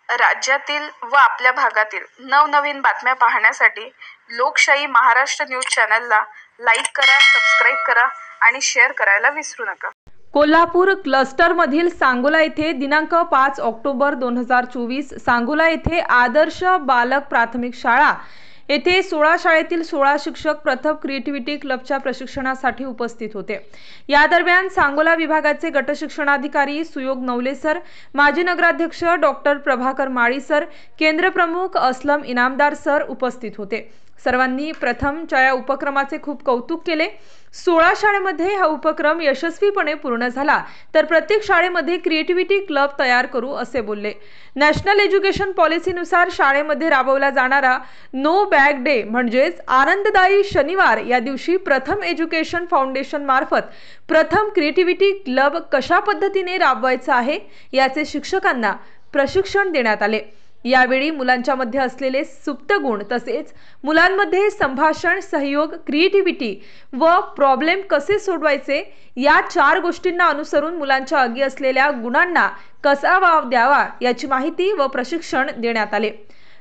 राज्यातील व आपल्या भागातील नवनवीन बातम्या पाहण्यासाठी लोकशाही महाराष्ट्र न्यूज चॅनलला लाईक करा, सबस्क्राईब करा आणि शेअर करायला विसरू नका। कोल्हापूर क्लस्टरमधील सांगोला येथे दिनांक 5 ऑक्टोबर 2024 सांगोला येथे आदर्श बालक प्राथमिक शाळा येथे 16 शाळेतील 16 शिक्षक प्रथम क्रिएटिव्हिटी क्लबच्या प्रशिक्षणासाठी उपस्थित होते। या दरम्यान सांगोला विभागाचे गट शिक्षणाधिकारी सुयोग नवले सर, माजी नगराध्यक्ष डॉक्टर प्रभाकर माळी सर, केंद्र प्रमुख असलम इनामदार सर उपस्थित होते। सर्वांनी प्रथमच्या या उपक्रमाचे खूप कौतुक केले। 16 शाळेमध्ये हा उपक्रम यशस्वीपणे पूर्ण झाला तर प्रत्येक शाळेमध्ये क्रिएटिव्हिटी क्लब तयार करू असे बोलले। नॅशनल एज्युकेशन पॉलिसीनुसार शाळेमध्ये राबवला जाणारा नो बॅग डे म्हणजेच आनंददायी शनिवार या दिवशी प्रथम एज्युकेशन फाउंडेशन मार्फत प्रथम क्रिएटिव्हिटी क्लब कशा पद्धतीने राबवायचा आहे याचे शिक्षकांना प्रशिक्षण देण्यात आले। यावेळी मुलांच्या मध्ये असलेले सुप्त गुण तसेच मुलांमध्ये संभाषण, सहयोग, क्रिएटिव्हिटी व प्रॉब्लेम कसे सोडवायचे या 4 गोष्टींना अनुसरून मुलांच्या अगी असलेल्या गुणांना कसा वाव द्यावा याची माहिती व प्रशिक्षण देण्यात आले।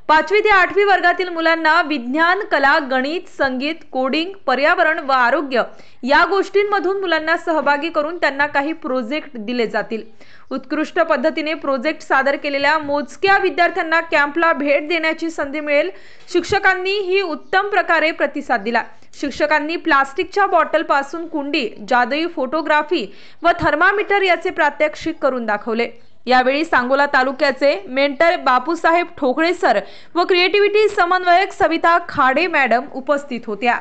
5वी ते 8वी वर्गातील मुलांना विज्ञान, कला, गणित, संगीत, कोडिंग, पर्यावरण व आरोग्य या गोष्टींमधून मुलांना सहभागी करून त्यांना काही प्रोजेक्ट दिले जातील। उत्कृष्ट पद्धतीने प्रोजेक्ट सादर केलेल्या मोजक्या विद्यार्थ्यांना कॅम्पला भेट देण्याची संधी मिळेल। शिक्षकांनी ही उत्तम प्रकारे प्रतिसाद दिला। शिक्षकांनी प्लास्टिकच्या बॉटल पासून कुंडी, जादुई फोटोग्राफी व थर्मामीटर याचे प्रात्यक्षिक करून दाखवले। यावेळी सांगोला तालुक्याचे मेंटर बापूसाहेब ठोकळे सर व क्रिएटिव्हिटी समन्वयक सविता खाडे मॅडम उपस्थित होत्या।